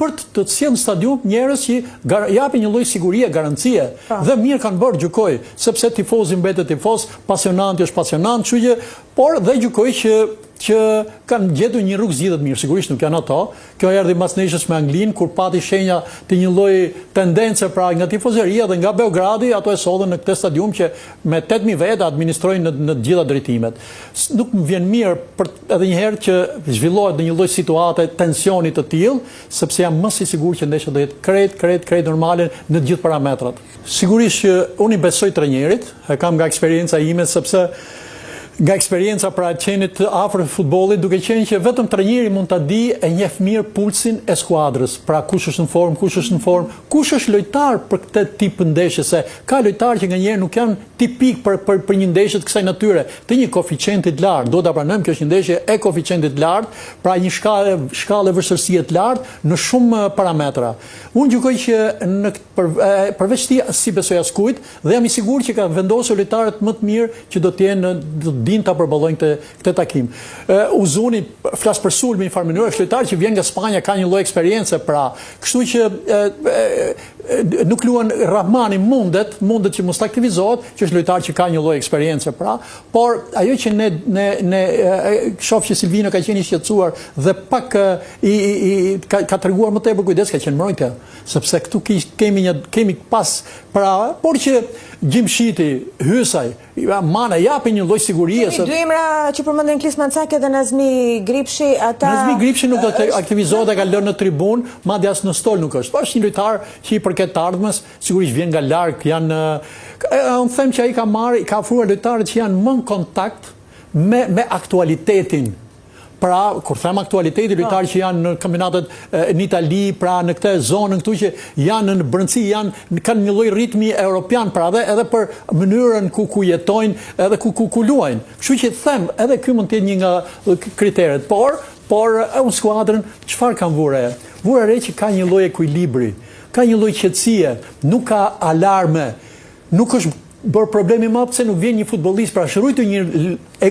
për të sjellë në stadium njerëz që japin një lloj sigurie, garancie. Dhe mirë kanë bërë, gjykoj, sepse tifozi mbetet tifoz, pasionanti është pasionant, kështu që, por dhe gjykoj që kanë gjetur një rrugë zgjidhje të mirë, sigurisht nuk janë ato. Kjo erdhi mbas neshës me Anglinë, kur pati shenja të një lloj tendence pra nga tifozëria dhe nga Beogradi, ato e sodhen në këtë stadium që me 8000 vete administrojnë në të gjitha drejtimet. Nuk më vjen mirë edhe një herë që zhvillohet në një lloj situate tensioni të tillë, sepse jam më i sigurt që ndeshja do jetë krejt normale në të gjithë parametrat. Sigurisht që unë i besoj trajnerit, e kam nga eksperienca ime, sepse nga eksperienca pra qenit afër futbollit, duke qenë që vetëm trajneri mund ta di e njeh mirë pulsin e skuadrës, pra kush është në formë, kush është lojtar për këtë tip ndeshje, se ka lojtarë që nganjëherë nuk janë tipik për një ndeshje të kësaj natyre, të një koeficienti të lartë. Do ta pranojmë kjo është një ndeshje e koeficientit të lartë, pra një shkallë vështirësie të lartë në shumë parametra. Unë gjykoj që përveç si besoj askujt, dhe jam i sigurt që ka vendosur lojtarët më të mirë që do të jenë din ta përballojnë këtë takim. Uzuni flas për sulmin në farë mënyrë, është lojtar që vjen nga Spanja, ka një lloj eksperiencë, pra, kështu që nuk luan Rahmani mundet që mos aktivizohet, që është lojtar që ka një lloj eksperiencë, pra, por ajo që ne shoh që Silvino ka qenë i shqetësuar dhe pak ka treguar më tepër kujdes, ka qenë mbrojtja, sepse këtu kemi pas, pra, por që Gjimshiti, Hysaj, Mana japin një lloj sigurie. Kemi dy emra që përmendën Klis Mancaki dhe Nazmi Gripshi, Nazmi Gripshi nuk do të aktivizohet e ka lënë në tribun, madje as në stol nuk është. Po është një lojtar që i përket të ardhmës, sigurisht vjen nga larg, unë them që ai ka ofruar lojtarët që janë më në kontakt me aktualitetin. Pra, kur them aktualiteti, lojtarë që janë në kampionatet në Itali, pra në këtë zonën këtu që janë në brendësi, kanë një lloj ritmi europian, pra edhe për mënyrën ku jetojnë, edhe ku luajnë. Kështu që them, edhe ky mund të jetë një nga kriteret, por unë skuadrën çfarë kam vure? Vure re që ka një lloj ekuilibri, ka një lloj qetësie, nuk ka alarme, nuk është bërë problemi më pse nuk vjen një futbollist, pra shërujtë një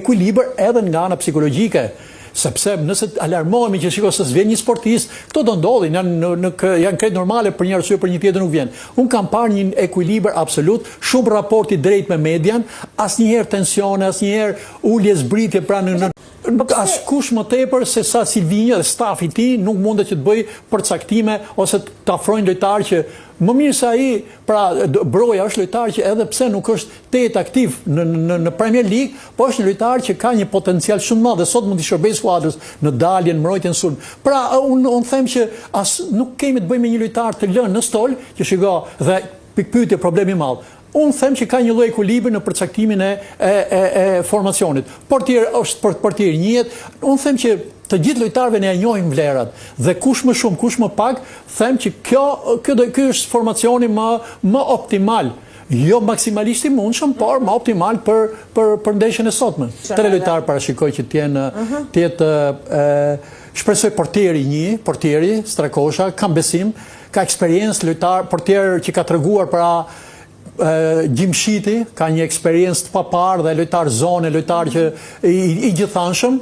ekuilibër edhe nga ana psikologjike. Sepse nëse alarmohemi që shiko se s'vjen një sportist, këto do ndodhin, janë krejt normale, për një arsye për një tjetër nuk vjen. Unë kam parë një ekuilibër absolut, shumë raporti drejt me median, asnjëherë tensione, asnjëherë ulje zbritje pra në askush më tepër se sa Silvinjo dhe stafi i tij nuk mundet që të bëj përcaktime ose të afrojnë lojtar që më mirë se ai, pra Broja është lojtar që edhe pse nuk është tetë aktiv në Premier League, po është një lojtar që ka një potencial shumë të madh dhe sot mund të shërbejë skuadrës në daljen, mbrojtjen, sulm. Pra unë them që nuk kemi të bëjmë me një lojtar të lënë në stol, që shiko dhe pikpyetje problemi i madh. Unë them që ka një lloj ekuilibri në përcaktimin e formacionit. Portier është portier njëhet. Unë them që të gjithë lojtarëve ne njohim vlerat dhe kush më shumë, kush më pak, them që ky është formacioni më optimal. Jo maksimalisht i mundshëm, por më optimal për ndeshjen e sotme. Tre lojtarë parashikoj që të jetë shpresoj portieri Strakosha, kam besim, ka eksperiencë lojtar, portier që ka treguar pra Gjimshiti, ka një eksperiencë të paparë dhe lojtar zone, lojtar që i gjithanshëm,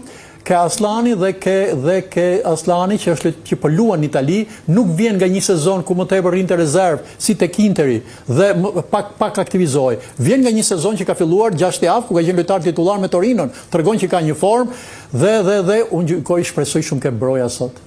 ke Aslani dhe ke Aslani që po luan në Itali, nuk vjen nga një sezon ku më tepër rinte rezervë, si tek Interi, dhe pak aktivizoi. Vjen nga një sezon që ka filluar 6 javë, ku ka qenë lojtar titullar me Torinon, tregon që ka një formë dhe unë shpresoj shumë ke Broja sot.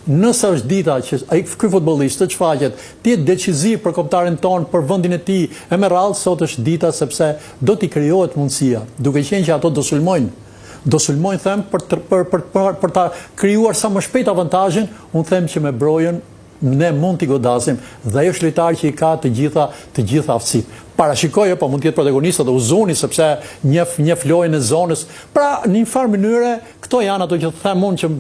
Nëse është dita që ky futbollist të çfaqet, të jetë decisiv për kombëtarin ton, për vendin e tij, e me radhë sot është dita sepse do t'i krijohet mundësia, duke qenë që ato do sulmojnë. Do sulmojnë, them, për ta krijuar sa më shpejt avantazhin, unë them që me Brojën ne mund t'i godasim dhe ai është lojtar që i ka të gjitha aftësitë. Parashikoj, po mund të jetë protagonist edhe Uzuni sepse njeh lojën e zonës. Pra, në një farë mënyre, këto janë ato që them unë që